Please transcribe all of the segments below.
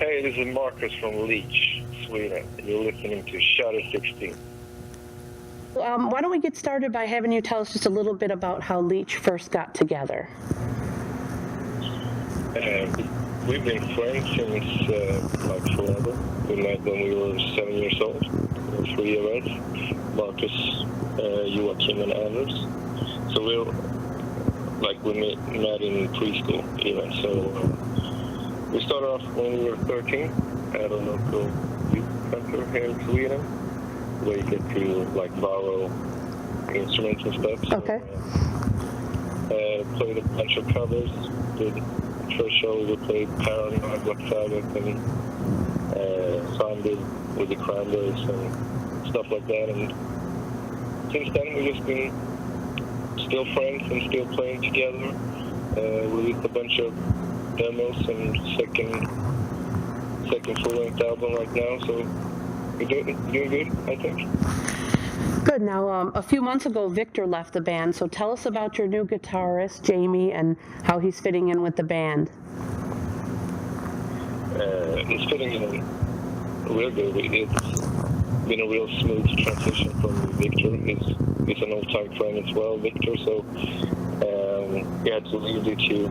Hey, this is Markus from Leach, Sweden. You're listening to Shutter 16. Why don't we get started by having you tell us just a little bit about how Leach first got together? We've been friends since forever. We met when we were 7 years old. There were three of us: Markus, Joachim, and Anders. So we met in preschool even. So we started off when we were 13 at a local youth center here in Sweden, where you get to borrow instruments and stuff. So, Okay. Played a bunch of covers. Did first show we played Paranoid, Black Sabbath, and sounded with the Cranberries and stuff like that. And since then we've just been still friends and still playing together. Released a bunch of demos and second full-length album right now. So we're doing good, I think. Good. Now, a few months ago, Victor left the band, so tell us about your new guitarist, Jamie, and how he's fitting in with the band. He's fitting in real good. It's been a real smooth transition from Victor. He's an old-time friend as well, Victor, so he had to leave due to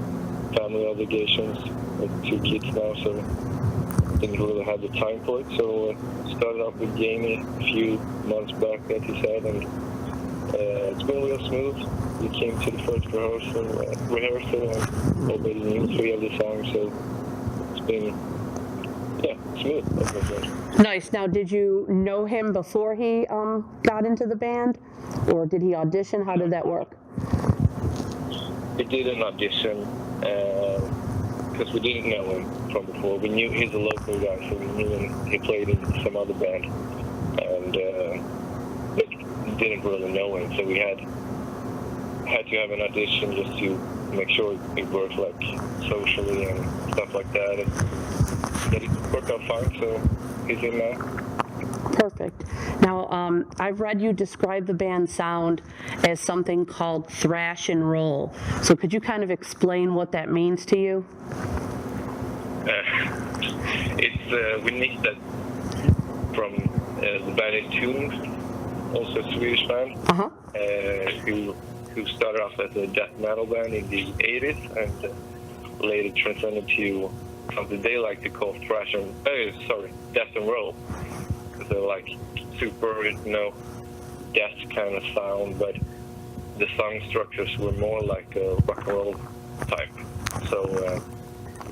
family obligations with 2 kids now, so didn't really have the time for it. So started off with Jamie a few months back, as he said, and it's been real smooth. We came to the first rehearsal and already knew 3 of the songs, so it's been smooth. Nice. Now, did you know him before he got into the band, or did he audition? How did that work? He did an audition because we didn't know him from before. We knew he's a local guy, so we knew him. He played in some other band, and didn't really know him. So we had to have an audition just to make sure it worked socially and stuff like that. And it worked out fine, so he's in now. Perfect. Now, I've read you describe the band's sound as something called thrash and roll. So could you kind of explain what that means to you? We nicked that from the band Interviews, also a Swedish band, who started off as a death metal band in the 80s and later transcended to something they like to call death and roll. They're super, death kind of sound, but the song structures were more like a rock and roll type. So,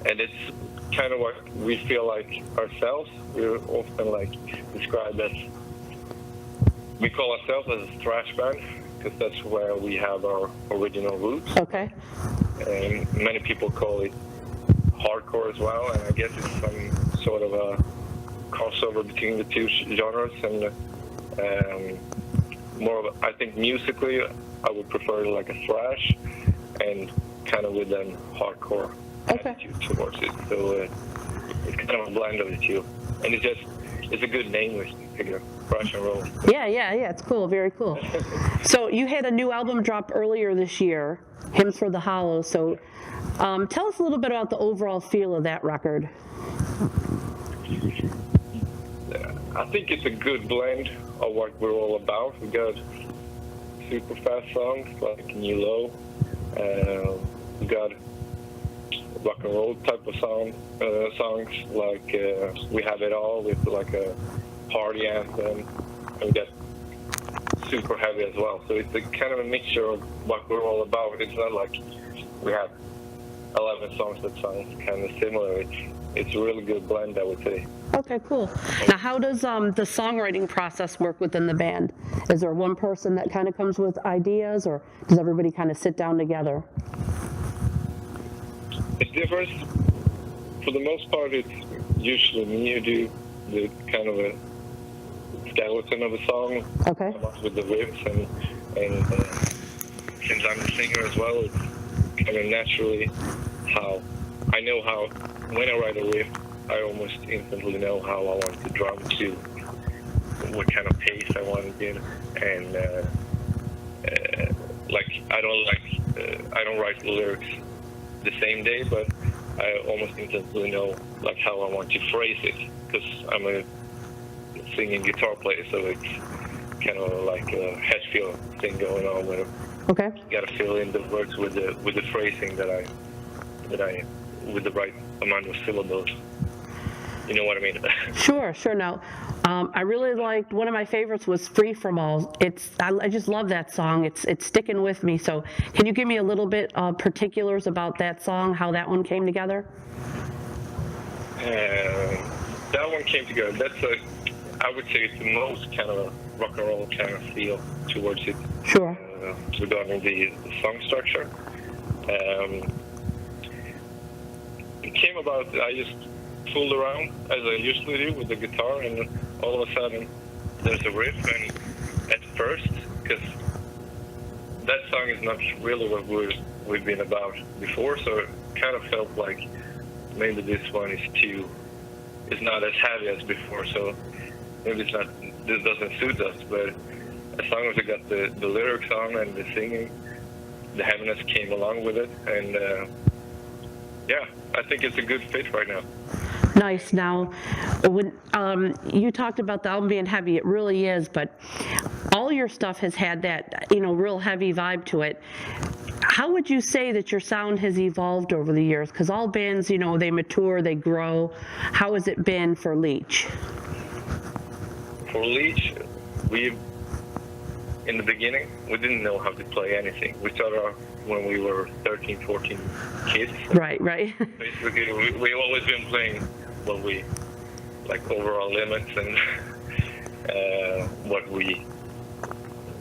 and it's kind of what we feel like ourselves. We're often described as, we call ourselves as a thrash band because that's where we have our original roots. Okay. And many people call it hardcore as well, and I guess it's some sort of a crossover between the two genres, and I think musically I would prefer a thrash and kind of with an hardcore attitude towards it. So it's kind of a blend of the two, and it's a good name with figure, thrash and roll. Yeah, it's cool, very cool. So you had a new album drop earlier this year, Hymns for the Hollow. So tell us a little bit about the overall feel of that record. I think it's a good blend of what we're all about. We got super fast songs like New Low. We got rock and roll type of songs like We Have It All with a party anthem. And we got super heavy as well. So it's a kind of a mixture of what we're all about. It's not like we have 11 songs that sound kind of similar. It's a really good blend, I would say. Okay, cool. Now, how does the songwriting process work within the band? Is there one person that kind of comes with ideas, or does everybody kind of sit down together? It differs. For the most part, it's usually me who do the kind of a skeleton of a song. Okay. With the riffs, and since I'm the singer as well, it's kind of naturally how I know how when I write a riff, I almost instantly know how I want the drum to, what kind of pace I want it in, and I don't write the lyrics the same day, but I almost instinctively know like how I want to phrase it, because I'm a singing guitar player, so it's kind of like a head feel thing going on where Okay. you got to fill in the words with the phrasing that I with the right amount of syllables. You know what I mean? Sure. Now, I really liked, one of my favorites was Free From All. I just love that song. It's sticking with me. So can you give me a little bit of particulars about that song, how that one came together? That one came together. I would say it's the most kind of rock and roll kind of feel towards it. Sure. Regarding the song structure. It came about, I just fooled around as I usually do with the guitar, and all of a sudden there's a riff, and at first, because that song is not really what we've been about before, so it kind of felt like maybe this one is not as heavy as before, so maybe this doesn't suit us, but as long as we got the lyrics on and the singing, the heaviness came along with it, and yeah, I think it's a good fit right now. Nice. Now, when you talked about the album being heavy, it really is, but all your stuff has had that, real heavy vibe to it. How would you say that your sound has evolved over the years? Because all bands, they mature, they grow. How has it been for Leach? For Leach, in the beginning, we didn't know how to play anything. We started off when we were 13, 14 kids. Right. Basically, we've always been playing what we, like, overall limits and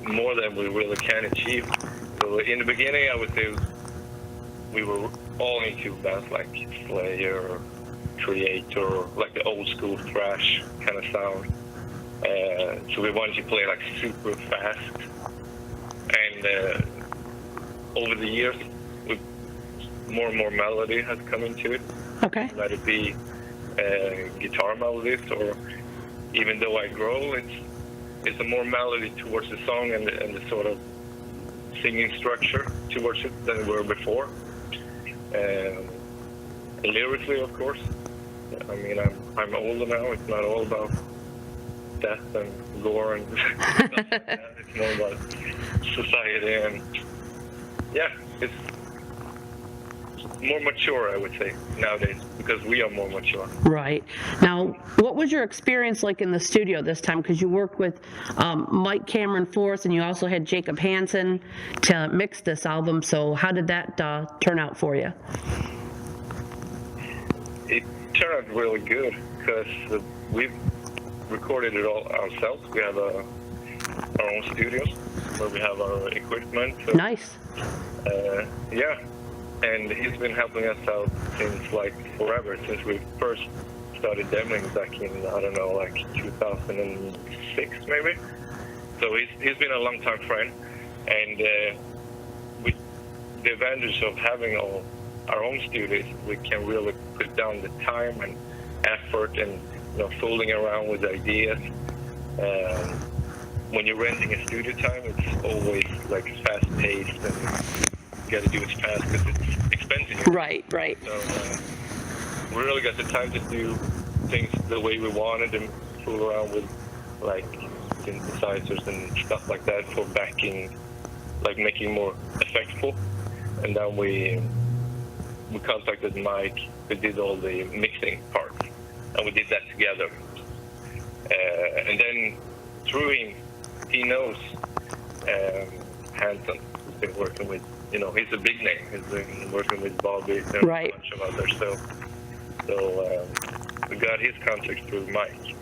more than we really can achieve. So in the beginning, I would say we were all into bands like Slayer, Creator, like the old school thrash kind of sound. So we wanted to play like super fast, and over the years, more and more melody has come into it. Okay. Let it be guitar melodies, or even though I grow, it's a more melody towards the song and the sort of singing structure towards it than we were before. Lyrically, of course. I mean, I'm older now. It's not all about death and gore and stuff like that. It's more about society, and yeah, it's more mature, I would say, nowadays, because we are more mature. Right. Now, what was your experience like in the studio this time? Because you worked with Mike Cameron Force, and you also had Jacob Hansen to mix this album. So how did that turn out for you? It turned out really good, because we've recorded it all ourselves. We have our own studios where we have our equipment. So, nice. Yeah, and he's been helping us out since like forever, since we first started demoing back in, I don't know, like 2006 maybe. So he's been a long time friend, and with the advantage of having our own studios, we can really put down the time and effort and fooling around with ideas. When you're renting a studio time, it's always like fast-paced, and you got to do it fast because it's expensive. Right. So we really got the time to do things the way we wanted and fool around with like synthesizers and stuff like that for backing, like making more effectful. And then we contacted Mike, who did all the mixing parts, and we did that together. And then through him, he knows Hansen, who's been working with, he's a big name. He's been working with Bobby and a bunch of others. So we got his contact through Mike.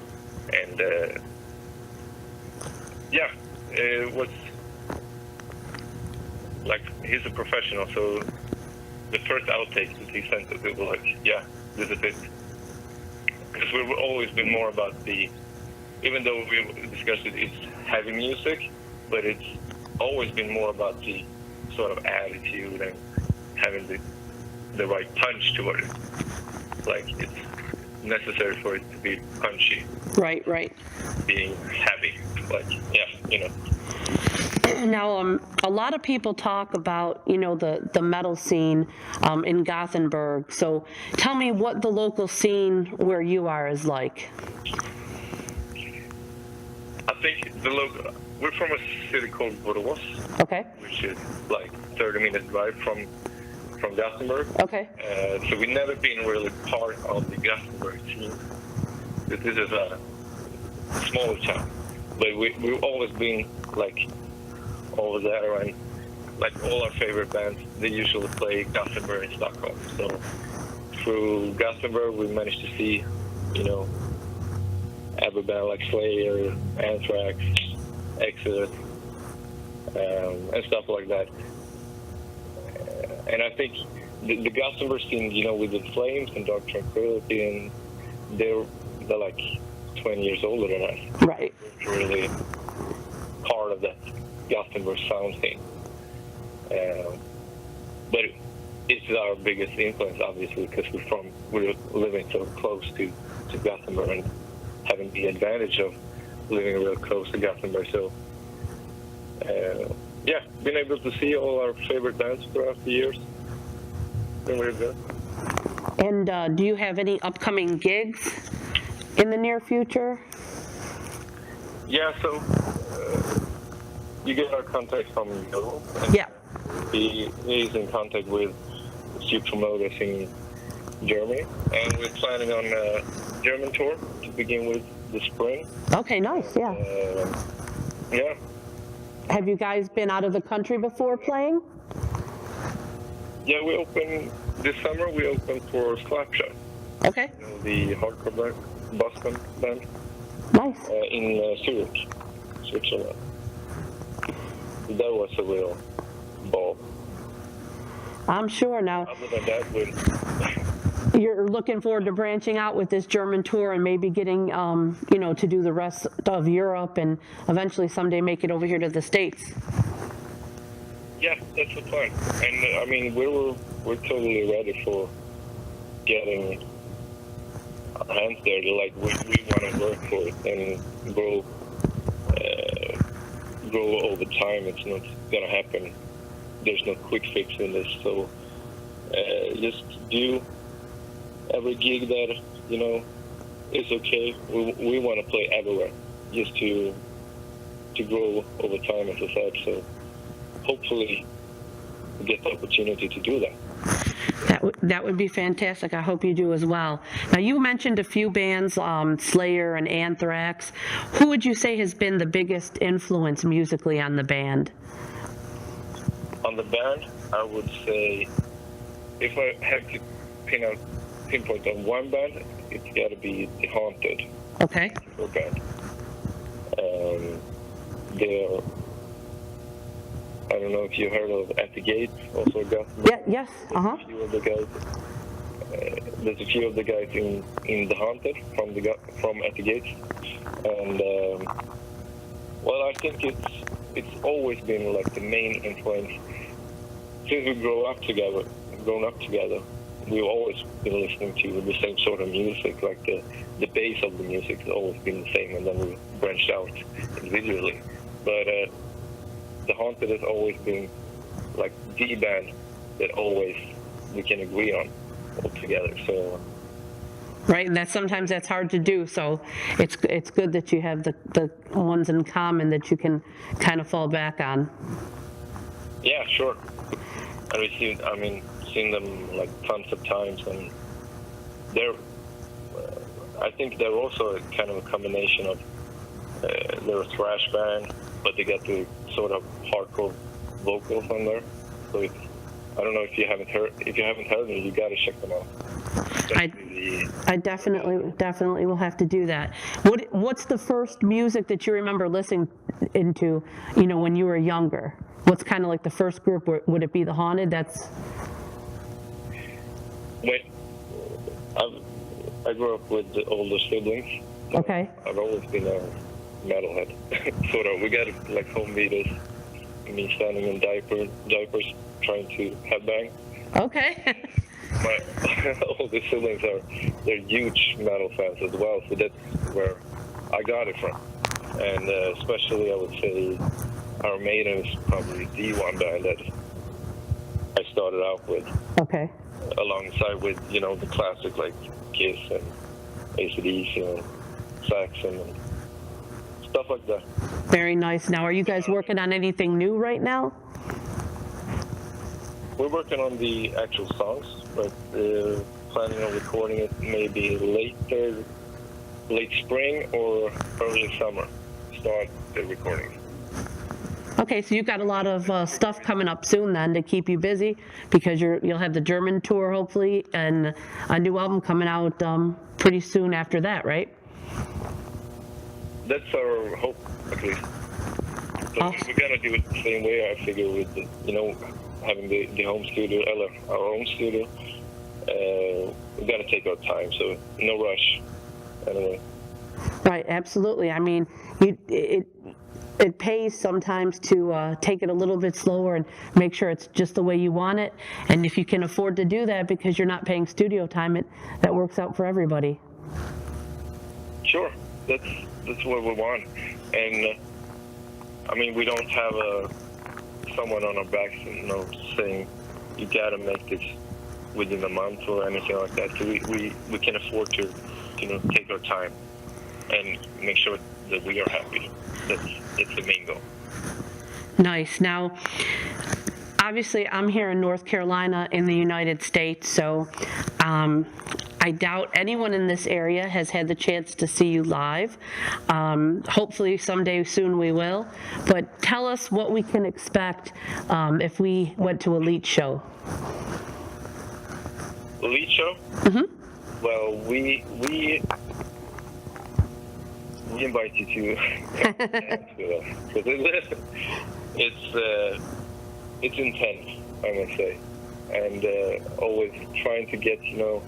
And yeah, it was like, he's a professional. So the first outtakes that he sent us, it was like, yeah, this is it. Because we've always been more about even though we discussed it's heavy music, but it's always been more about the sort of attitude and having the right punch toward it. Like, it's necessary for it to be punchy. Right. Being heavy, like, yeah. Now, a lot of people talk about, the metal scene in Gothenburg. So tell me what the local scene where you are is like. I think we're from a city called Borås, Okay. which is like 30-minute drive from Gothenburg. Okay. So we've never been really part of the Gothenburg scene. This is a smaller town, but we've always been like over there, and like all our favorite bands, they usually play Gothenburg and Stockholm. So through Gothenburg, we managed to see, every band like Slayer, Anthrax, Exodus, and stuff like that. And I think the Gothenburg scene, with the Flames and Dark Tranquility, and they're like 20 years older than us. Right. We're really part of that Gothenburg sound thing. But it's our biggest influence, obviously, because we're living so close to Gothenburg and having the advantage of living real close to Gothenburg. So, been able to see all our favorite bands throughout the years. Been really good. And do you have any upcoming gigs in the near future? Yeah, so you get our contact from Joel. Yeah. He is in contact with a few promoters in Germany, and we're planning on a German tour to begin with this spring. Okay, nice, yeah. Yeah. Have you guys been out of the country before playing? Yeah, this summer we opened for Slapshot. Okay. The hardcore Boston band. Nice. In Zurich, Switzerland. That was a real ball. I'm sure now. Other than that, you're looking forward to branching out with this German tour and maybe getting, to do the rest of Europe and eventually someday make it over here to the States. Yeah, that's the plan. And I mean, we're totally ready for getting our hands there. Like we want to work for it and grow over time. It's not gonna happen. There's no quick fix in this. So just do every gig that is okay. We want to play everywhere, just to grow over time, as I said. So hopefully we get the opportunity to do that. That would be fantastic. I hope you do as well. Now, you mentioned a few bands, Slayer and Anthrax. Who would you say has been the biggest influence musically on the band? On the band, I would say, if I have to pinpoint on one band, it's got to be The Haunted. Okay. Band. They're, I don't know if you heard of At the Gates, also got. Yeah. Yes. There's a few of the guys. There's a few of the guys in The Haunted from At the Gates, and I think it's always been like the main influence since we grown up together. We've always been listening to the same sort of music. Like the base of the music has always been the same, and then we branched out individually. But The Haunted has always been like the band that always we can agree on all together. So right, and sometimes that's hard to do. So it's good that you have the ones in common that you can kind of fall back on. Yeah, sure. And we've seen them like tons of times, and I think they're also a kind of a combination of they're a thrash band, but they got the sort of hardcore vocals on there. So I don't know if you haven't heard them, you got to check them out. I definitely will have to do that. What's the first music that you remember listening into, when you were younger? What's kind of like the first group? Would it be The Haunted? I grew up with the older siblings. Okay. I've always been a metalhead. Sort of. We got like home videos, me standing in diapers trying to headbang. Okay. My older siblings they're huge metal fans as well, so that's where I got it from. And especially I would say Iron Maiden is probably the one band that I started out with, Okay. alongside with, you know, the classic like Kiss and AC/DC and Saxon and stuff like that. Very nice. Now, are you guys working on anything new right now? We're working on the actual songs, but planning on recording it maybe late spring or early summer. Start the recording. Okay, so you've got a lot of stuff coming up soon then to keep you busy, because you'll have the German tour hopefully, and a new album coming out pretty soon after that, right? That's our hope, at least. So we're gonna do it the same way. I figure with the, you know, having the home studio, our own studio. We gotta take our time, so no rush. Anyway. Right, absolutely. I mean, it pays sometimes to take it a little bit slower and make sure it's just the way you want it. And if you can afford to do that because you're not paying studio time, that works out for everybody. Sure, that's what we want. And I mean, we don't have someone on our backs, you know, saying you gotta make this within a month or anything like that. So we can afford to, you know, take our time and make sure that we are happy. It's the main goal. Nice. Now, obviously, I'm here in North Carolina in the United States, so I doubt anyone in this area has had the chance to see you live. Hopefully, someday soon we will. But tell us what we can expect if we went to a Leach show. Leach show? Mm-hmm. Well, we invite you to because it's intense, I must say, and always trying to get, you know,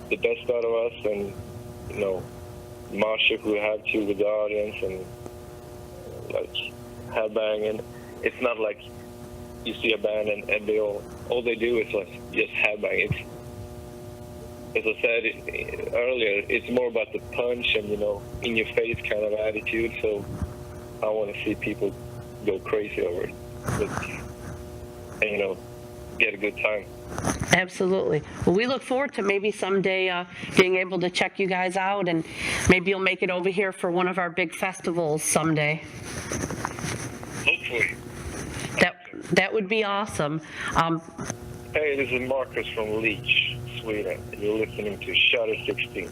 the best out of us, and, you know, mosh if we have to with the audience, and like headbanging. It's not like you see a band and they all they do is like just headbang. It's, as I said earlier, it's more about the punch and, you know, in your face kind of attitude. So I want to see people go crazy over it, and, you know, get a good time. Absolutely. Well, we look forward to maybe someday being able to check you guys out, and maybe you'll make it over here for one of our big festivals someday. Hopefully. That would be awesome. Hey, this is Markus from Leach, Sweden. You're listening to Shutter 16.